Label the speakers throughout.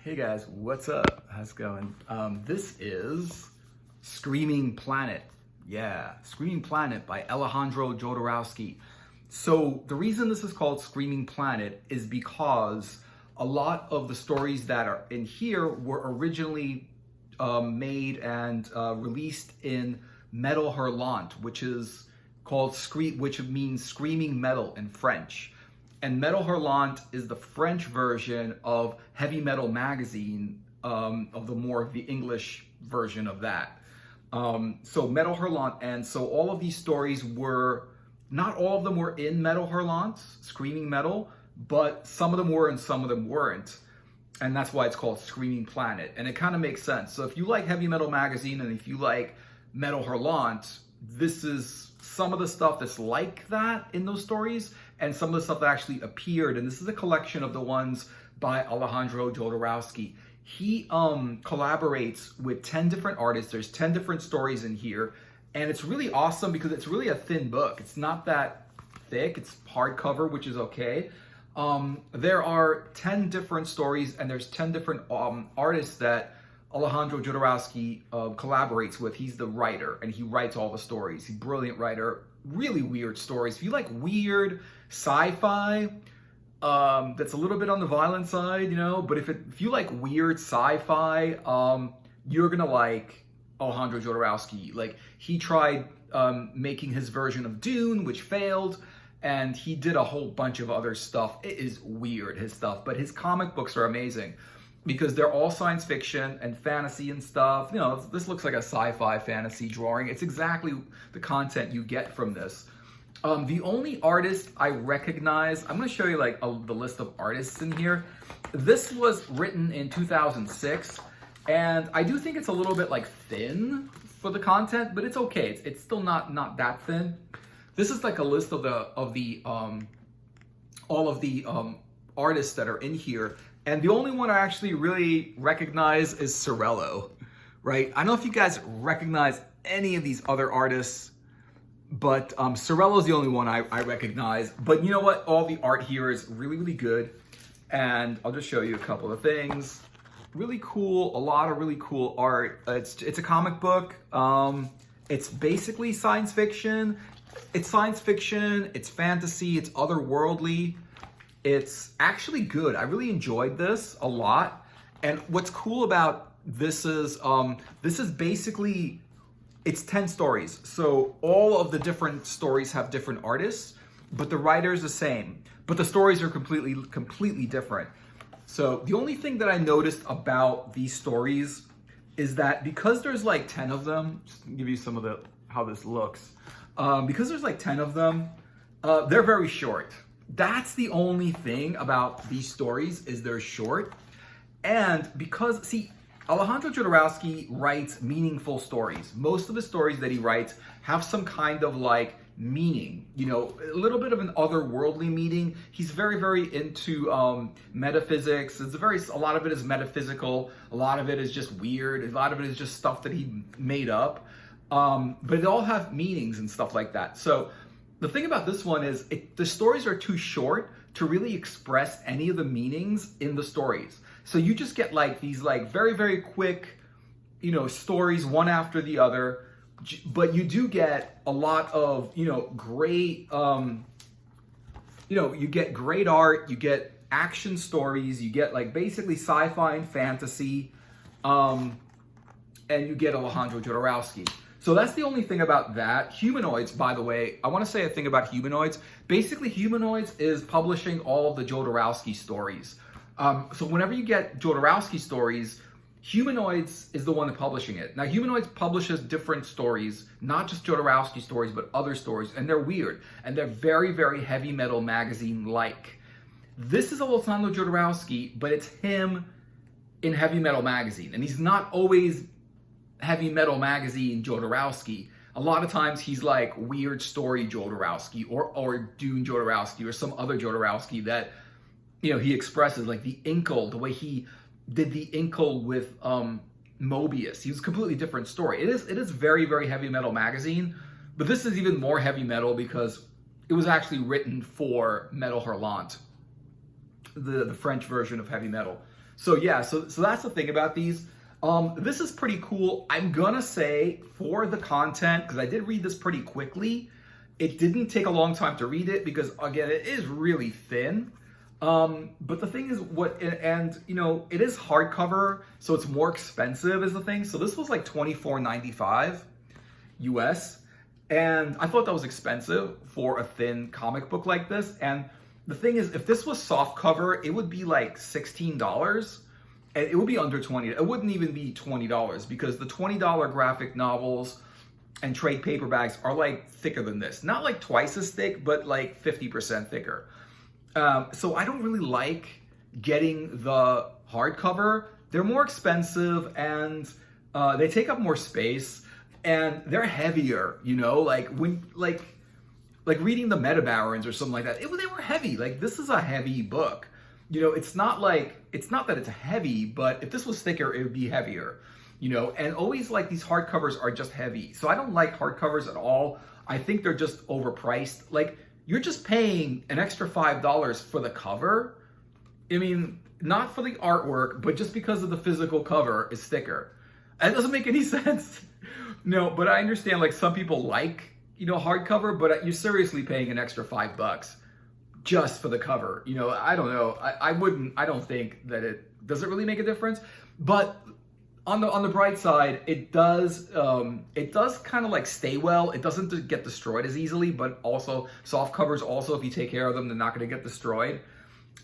Speaker 1: Hey guys, what's up? How's it going? This is Screaming Planet. Yeah, Screaming Planet by Alejandro Jodorowsky. So the reason this is called Screaming Planet is because a lot of the stories that are in here were originally made and released in Metal Hurlant, which is called which means screaming metal in French. And Metal Hurlant is the French version of Heavy Metal Magazine, of the English version of that. So Metal Hurlant, and so all of these stories were, not all of them were in Metal Hurlant, Screaming Metal, but some of them were and some of them weren't. And that's why it's called Screaming Planet. And it kind of makes sense. So if you like Heavy Metal Magazine and if you like Metal Hurlant, this is some of the stuff that's like that in those stories and some of the stuff that actually appeared. And this is a collection of the ones by Alejandro Jodorowsky. He collaborates with 10 different artists. There's 10 different stories in here. And it's really awesome because it's really a thin book. It's not that thick. It's hardcover, which is okay. There are 10 different stories and there's 10 different artists that Alejandro Jodorowsky collaborates with. He's the writer and he writes all the stories. He's a brilliant writer, really weird stories. If you like weird sci-fi, that's a little bit on the violent side, you know, but if you like weird sci-fi, you're gonna like Alejandro Jodorowsky. Like, he tried making his version of Dune, which failed, and he did a whole bunch of other stuff. It is weird, his stuff, but his comic books are amazing because they're all science fiction and fantasy and stuff. You know, this looks like a sci-fi fantasy drawing. It's exactly the content you get from this. The only artist I recognize, I'm going to show you like the list of artists in here. This was written in 2006, and I do think it's a little bit like thin for the content, but it's okay. It's still not that thin. This is like a list of all of the artists that are in here. And the only one I actually really recognize is Sorello, right? I don't know if you guys recognize any of these other artists, but Sorello's the only one I recognize. But you know what? All the art here is really, really good. And I'll just show you a couple of things. Really cool, a lot of really cool art. It's a comic book. It's basically science fiction. It's science fiction, it's fantasy, it's otherworldly. It's actually good. I really enjoyed this a lot. And what's cool about this is basically, it's 10 stories. So all of the different stories have different artists, but the writer is the same. But the stories are completely different. So the only thing that I noticed about these stories is that because there's like 10 of them, just to give you some of how this looks. Because there's like 10 of them, they're very short. That's the only thing about these stories, is they're short. And because, see, Alejandro Jodorowsky writes meaningful stories. Most of the stories that he writes have some kind of like meaning, you know, a little bit of an otherworldly meaning. He's very, very into metaphysics. A lot of it is metaphysical. A lot of it is just weird. A lot of it is just stuff that he made up. But they all have meanings and stuff like that. So the thing about this one is the stories are too short to really express any of the meanings in the stories. So you just get like these like very, very quick, you know, stories one after the other, but you do get a lot of, you know, great, you get great art, you get action stories, you get like basically sci-fi and fantasy, and you get Alejandro Jodorowsky. So that's the only thing about that. Humanoids, by the way, I want to say a thing about Humanoids. Basically, Humanoids is publishing all of the Jodorowsky stories. So whenever you get Jodorowsky stories, Humanoids is the one publishing it. Now, Humanoids publishes different stories, not just Jodorowsky stories, but other stories, and they're weird, and they're very, very Heavy Metal Magazine-like. This is Alejandro Jodorowsky, but it's him in Heavy Metal Magazine, and he's not always Heavy Metal Magazine Jodorowsky. A lot of times he's like weird story Jodorowsky or Dune Jodorowsky or some other Jodorowsky that, you know, he expresses, like the Inkle, the way he did the Inkle with Mobius. He was a completely different story. It is very, very Heavy Metal Magazine, but this is even more heavy metal because it was actually written for Metal Hurlant, the French version of heavy metal. So yeah, so that's the thing about these. This is pretty cool. I'm gonna say for the content, because I did read this pretty quickly, it didn't take a long time to read it because again, it is really thin. But the thing is and you know, it is hardcover, so it's more expensive is the thing. So this was like $24.95 US. And I thought that was expensive for a thin comic book like this. And the thing is, if this was soft cover, it would be like $16. And it would be under $20. It wouldn't even be $20 because the $20 graphic novels and trade paperbacks are like thicker than this. Not like twice as thick, but like 50% thicker. So I don't really like getting the hardcover. They're more expensive and they take up more space and they're heavier, you know, like when like reading the Meta Barons or something like that. They were heavy. Like this is a heavy book. You know, it's not that it's heavy, but if this was thicker, it would be heavier, you know, and always like these hardcovers are just heavy. So I don't like hardcovers at all. I think they're just overpriced. Like you're just paying an extra $5 for the cover. I mean, not for the artwork, but just because of the physical cover is thicker. That doesn't make any sense. No, but I understand like some people like, you know, hardcover, but you're seriously paying an extra $5 just for the cover. You know, I don't know. I don't think that does it really make a difference. But on the bright side, it does kind of like stay well. It doesn't get destroyed as easily, but also soft covers also, if you take care of them, they're not going to get destroyed.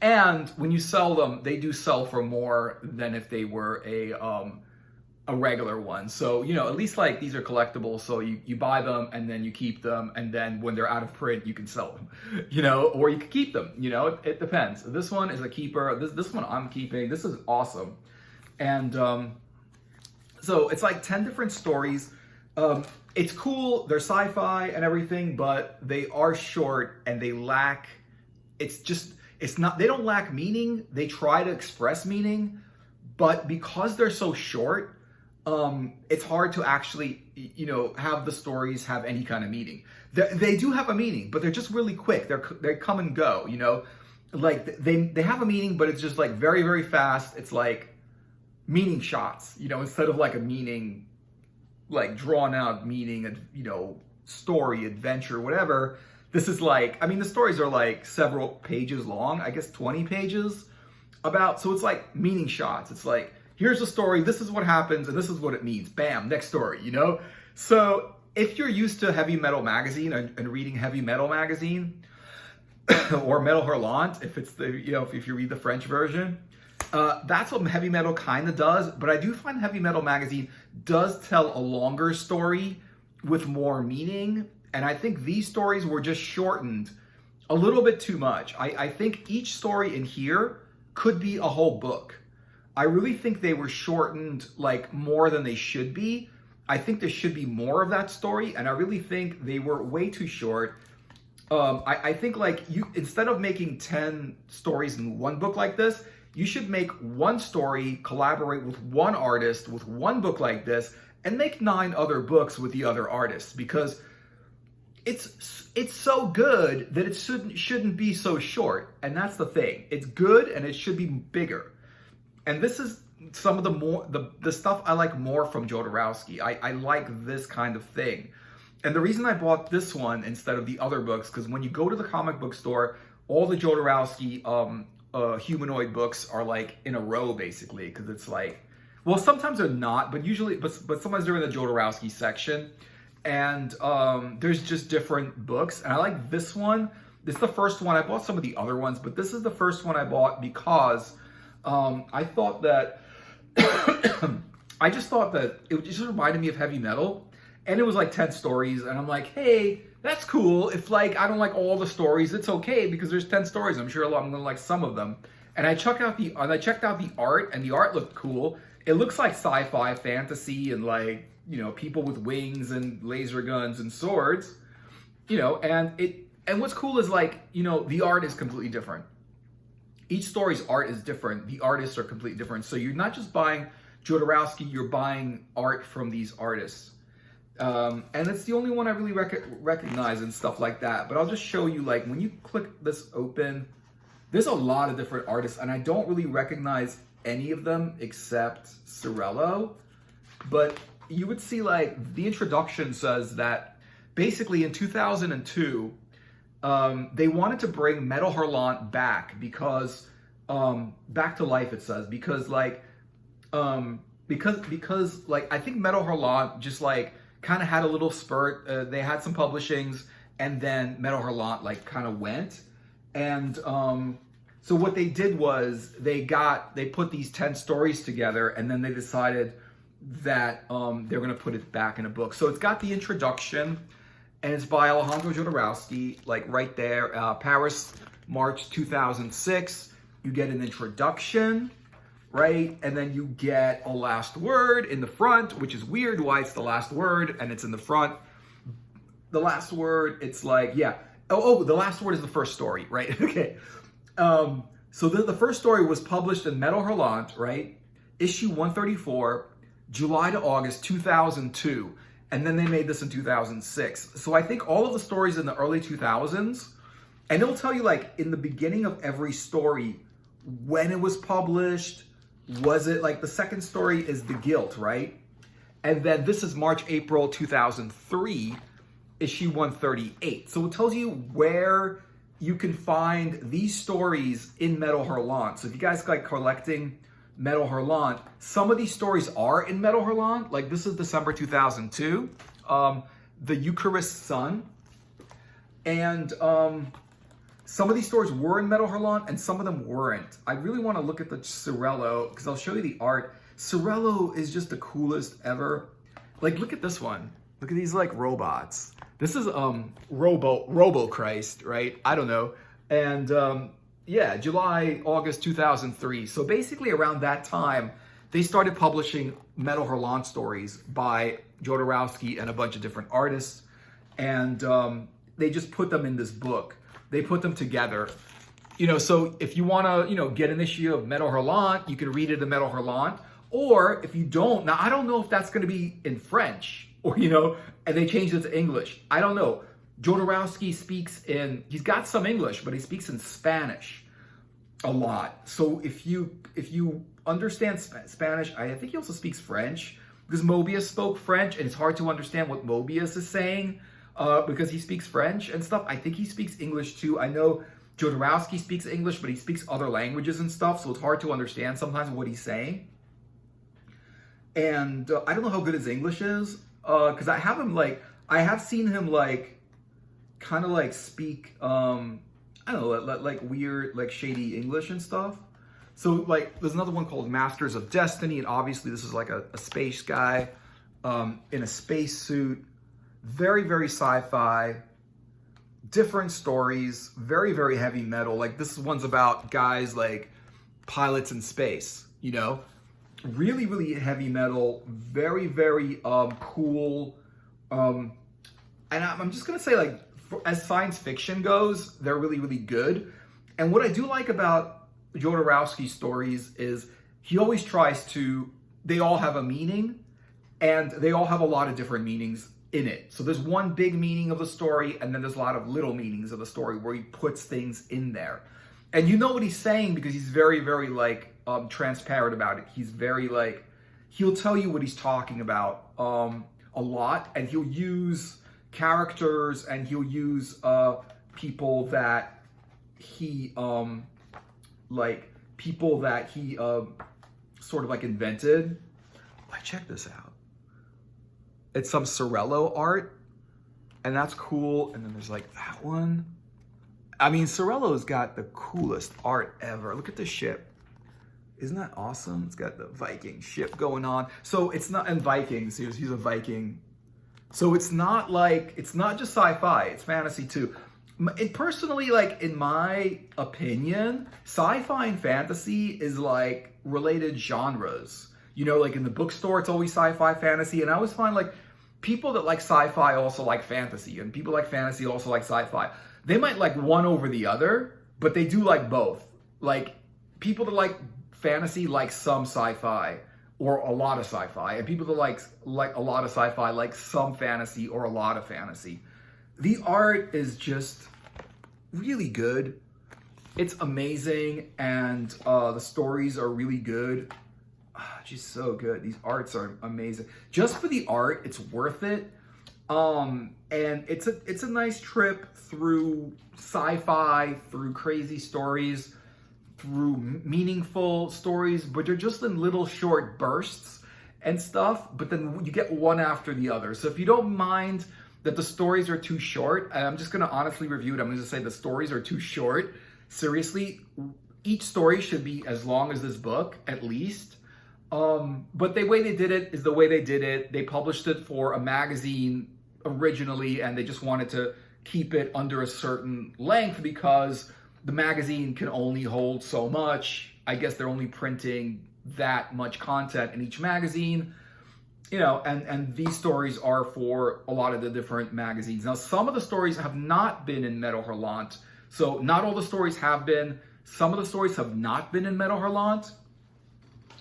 Speaker 1: And when you sell them, they do sell for more than if they were a regular one. So, you know, at least like these are collectibles. So you buy them and then you keep them. And then when they're out of print, you can sell them, you know, or you can keep them, you know, it depends. This one is a keeper. This one I'm keeping. This is awesome. And so it's like 10 different stories. It's cool. They're sci-fi and everything, but they are short and they lack, they don't lack meaning. They try to express meaning, but because they're so short, it's hard to actually, you know, have the stories have any kind of meaning. They do have a meaning, but they're just really quick. They come and go, you know, like they have a meaning, but it's just like very, very fast. It's like meaning shots, you know, instead of like a meaning, like drawn out meaning, you know, story, adventure, whatever. This is like, I mean, the stories are like several pages long, I guess 20 pages so it's like meaning shots. It's like, here's the story, this is what happens, and this is what it means. Bam, next story, you know? So if you're used to Heavy Metal Magazine and reading Heavy Metal Magazine, or Metal Hurlant, if it's the, you know, if you read the French version, that's what Heavy Metal kind of does. But I do find Heavy Metal Magazine does tell a longer story with more meaning. And I think these stories were just shortened a little bit too much. I think each story in here could be a whole book. I really think they were shortened like more than they should be. I think there should be more of that story, and I really think they were way too short. I think like instead of making 10 stories in one book like this, you should make one story, collaborate with one artist with one book like this, and make 9 other books with the other artists, because it's so good that it shouldn't be so short. And that's the thing. It's good and it should be bigger. And this is some of the stuff I like more from Jodorowsky. I like this kind of thing. And the reason I bought this one instead of the other books, because when you go to the comic book store, all the Jodorowsky humanoid books are like in a row, basically, because it's like, well, sometimes they're not, but usually, but sometimes they're in the Jodorowsky section. And there's just different books. And I like this one. This is the first one. I bought some of the other ones, but this is the first one I bought because I thought that, I just thought that it just reminded me of Heavy Metal. And it was like 10 stories. And I'm like, hey, that's cool. If like, I don't like all the stories, it's okay because there's 10 stories. I'm sure I'm gonna like some of them. And I checked out the art, and the art looked cool. It looks like sci-fi fantasy and like, you know, people with wings and laser guns and swords, you know, and what's cool is like, you know, the art is completely different. Each story's art is different. The artists are completely different. So you're not just buying Jodorowsky, you're buying art from these artists. And it's the only one I really recognize and stuff like that. But I'll just show you, like, when you click this open, there's a lot of different artists, and I don't really recognize any of them except Sorello, but you would see like the introduction says that basically in 2002, they wanted to bring Metal Hurlant back because, back to life it says, because like, because like, I think Metal Hurlant just like kind of had a little spurt. They had some publishings and then Metal Hurlant like kind of went. And so what they did was they put these 10 stories together and then they decided that they're going to put it back in a book. So it's got the introduction and it's by Alejandro Jodorowsky, like right there, Paris, March 2006. You get an introduction, right? And then you get a last word in the front, which is weird why it's the last word and it's in the front. The last word, it's like, yeah. Oh, the last word is the first story, right? Okay. So the first story was published in Metal Hurlant, right? Issue 134, July to August 2002. And then they made this in 2006. So I think all of the stories in the early 2000s, and it'll tell you like in the beginning of every story, when it was published, was it like the second story is The Guilt, right? And then this is March, April 2003, issue 138. So it tells you where you can find these stories in Metal Hurlant. So if you guys like collecting Metal Hurlant, some of these stories are in Metal Hurlant. Like this is December 2002, The Eucharist Sun. And some of these stories were in Metal Hurlant and some of them weren't. I really want to look at the Sorello because I'll show you the art. Sorello is just the coolest ever. Like look at this one. Look at these like robots. This is Robo Christ, right? I don't know. And yeah, July, August 2003. So basically around that time, they started publishing Metal Hurlant stories by Jodorowsky and a bunch of different artists. And they just put them in this book. They put them together. You know, so if you want to, you know, get an issue of Metal Hurlant, you can read it in Metal Hurlant. Or if you don't, now I don't know if that's going to be in French or, you know, and they changed it to English. I don't know. Jodorowsky speaks he's got some English, but he speaks in Spanish a lot. So if you understand Spanish, I think he also speaks French because Mobius spoke French and it's hard to understand what Mobius is saying because he speaks French and stuff. I think he speaks English too. I know Jodorowsky speaks English, but he speaks other languages and stuff. So it's hard to understand sometimes what he's saying. And I don't know how good his English is because I have seen him like kind of like speak, I don't know, like weird, like shady English and stuff. So like there's another one called Masters of Destiny. And obviously this is like a space guy in a space suit. Very, very sci-fi. Different stories. Very, very heavy metal. Like this one's about guys like pilots in space, you know? Really, really heavy metal, very, very cool. And I'm just gonna say, like, as science fiction goes, they're really, really good. And what I do like about Jodorowsky's stories is he always tries to, they all have a meaning and they all have a lot of different meanings in it. So there's one big meaning of the story and then there's a lot of little meanings of the story where he puts things in there. And you know what he's saying because he's very, very like transparent about it. He's very like, he'll tell you what he's talking about a lot, and he'll use characters and he'll use people that he sort of like invented. Check this out. It's some Sorello art, and that's cool. And then there's like that one. I mean, Sorello's got the coolest art ever. Look at this ship. Isn't that awesome? It's got the Viking ship going on. So it's not, and Vikings, he's a Viking. So it's not just sci-fi, it's fantasy too. It personally, like in my opinion, sci-fi and fantasy is like related genres. You know, like in the bookstore, it's always sci-fi, fantasy. And I always find like people that like sci-fi also like fantasy, and people like fantasy also like sci-fi. They might like one over the other, but they do like both. Like people that like fantasy like some sci-fi or a lot of sci-fi, and people that like a lot of sci-fi like some fantasy or a lot of fantasy. The art is just really good. It's amazing, and the stories are really good. Just so good. These arts are amazing. Just for the art, it's worth it. And it's a nice trip through sci-fi, through crazy stories, through meaningful stories, but they're just in little short bursts and stuff, but then you get one after the other. So if you don't mind that the stories are too short, and I'm just going to honestly review it, I'm going to say the stories are too short. Seriously, each story should be as long as this book, at least. But the way they did it is the way they did it. They published it for a magazine originally, and they just wanted to keep it under a certain length because the magazine can only hold so much. I guess they're only printing that much content in each magazine, you know, and these stories are for a lot of the different magazines. Now, some of the stories have not been in Metal Hurlant. So not all the stories have been. Some of the stories have not been in Metal Hurlant,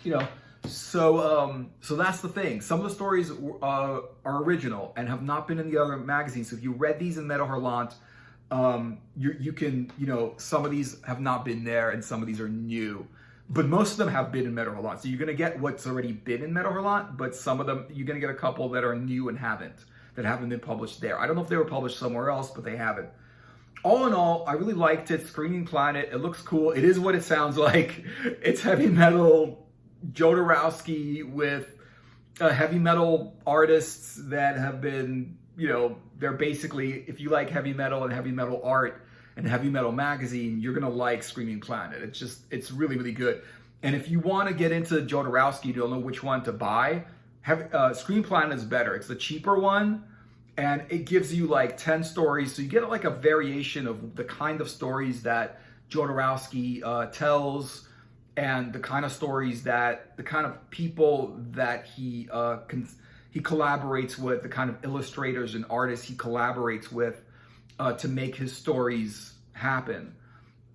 Speaker 1: you know. So that's the thing. Some of the stories are original and have not been in the other magazines. So if you read these in Metal Hurlant, you can, you know, some of these have not been there and some of these are new. But most of them have been in Metal Hurlant. So you're going to get what's already been in Metal Hurlant, but some of them, you're going to get a couple that are new and that haven't been published there. I don't know if they were published somewhere else, but they haven't. All in all, I really liked it. Screaming Planet, it looks cool. It is what it sounds like. It's heavy metal Jodorowsky with heavy metal artists that have been, you know, they're basically, if you like heavy metal and heavy metal art and heavy metal magazine, you're gonna like Screaming Planet. It's really, really good. And if you want to get into Jodorowsky, you don't know which one to buy, Screaming Planet is better. It's the cheaper one, and it gives you like 10 stories. So you get like a variation of the kind of stories that Jodorowsky tells, and the kind of stories that, the kind of people that he collaborates with, the kind of illustrators and artists he collaborates with to make his stories happen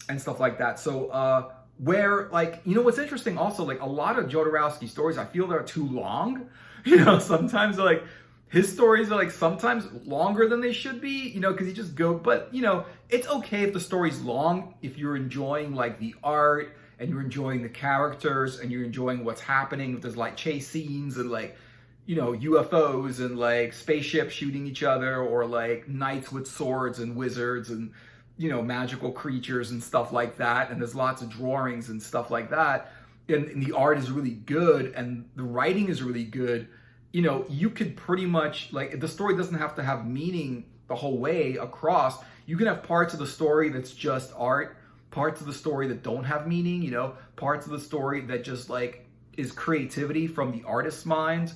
Speaker 1: and stuff like that. So where, like, you know, what's interesting also, like a lot of Jodorowsky stories, I feel they're too long. You know, sometimes like his stories are like sometimes longer than they should be, you know, because he just go, but you know, it's okay if the story's long, if you're enjoying like the art and you're enjoying the characters and you're enjoying what's happening. If there's like chase scenes and like, you know, UFOs and like spaceships shooting each other, or like knights with swords and wizards and, you know, magical creatures and stuff like that. And there's lots of drawings and stuff like that. And the art is really good and the writing is really good. You know, you could pretty much, like, the story doesn't have to have meaning the whole way across. You can have parts of the story that's just art, parts of the story that don't have meaning, you know, parts of the story that just like is creativity from the artist's mind.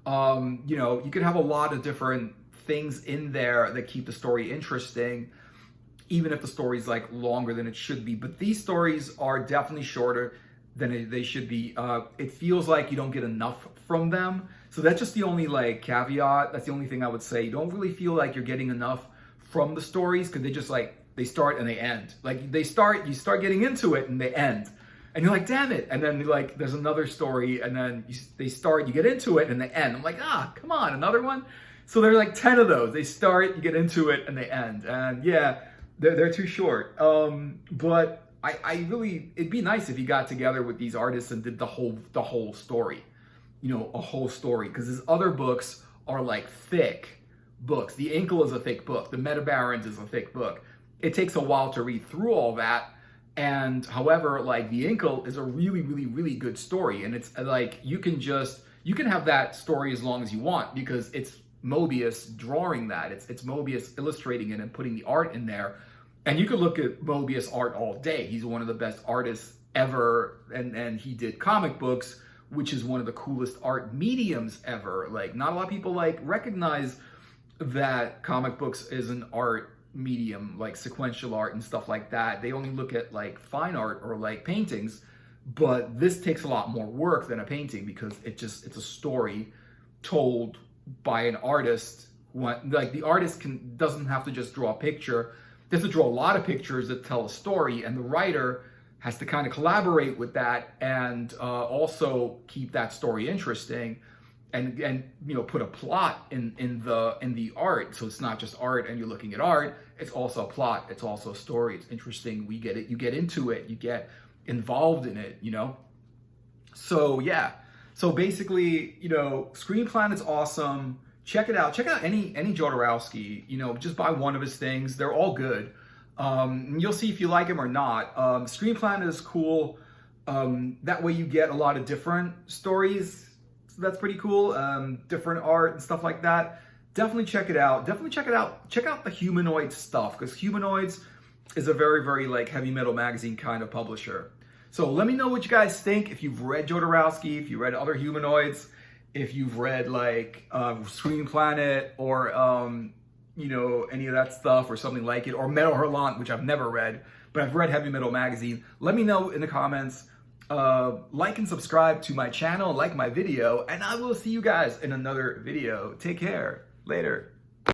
Speaker 1: You know, you could have a lot of different things in there that keep the story interesting, even if the story's like longer than it should be. But these stories are definitely shorter than they should be. It feels like you don't get enough from them. So that's just the only like caveat. That's the only thing I would say. You don't really feel like you're getting enough from the stories because they just like, they start and they end. Like you start getting into it and they end. And you're like, damn it. And then like, there's another story and then they start, you get into it and they end. I'm like, come on, another one? So there are like 10 of those. They start, you get into it and they end. And yeah, they're too short. But I really, it'd be nice if you got together with these artists and did the whole story, you know, a whole story. Because his other books are like thick books. The Inkle is a thick book. The Meta Barons is a thick book. It takes a while to read through all that. And however, like the Inkle is a really, really, really good story. And it's like, you can have that story as long as you want because it's Mobius drawing that. It's Mobius illustrating it and putting the art in there. And you could look at Mobius art all day. He's one of the best artists ever. And he did comic books, which is one of the coolest art mediums ever. Like not a lot of people like recognize that comic books is an art medium, like sequential art and stuff like that. They only look at like fine art or like paintings, but this takes a lot more work than a painting because it's a story told by an artist. Like the artist doesn't have to just draw a picture. They have to draw a lot of pictures that tell a story, and the writer has to kind of collaborate with that and also keep that story interesting. and you know, put a plot in the art. So it's not just art and you're looking at art, it's also a plot, it's also a story, it's interesting, we get it, you get into it, you get involved in it, you know. So yeah, so basically, you know, Screen Planet's awesome. Check it out. Check out any Jodorowsky, you know, just buy one of his things, they're all good. You'll see if you like him or not. Screen Planet is cool. That way you get a lot of different stories. So that's pretty cool. Different art and stuff like that. Definitely check it out. Definitely check it out. Check out the Humanoids stuff, because Humanoids is a very, very like heavy metal magazine kind of publisher. So let me know what you guys think. If you've read Jodorowsky, if you read other Humanoids, if you've read like Screen Planet or you know, any of that stuff or something like it, or Metal Hurlant, which I've never read, but I've read Heavy Metal Magazine. Let me know in the comments. Like and subscribe to my channel, like my video, and I will see you guys in another video. Take care. Later.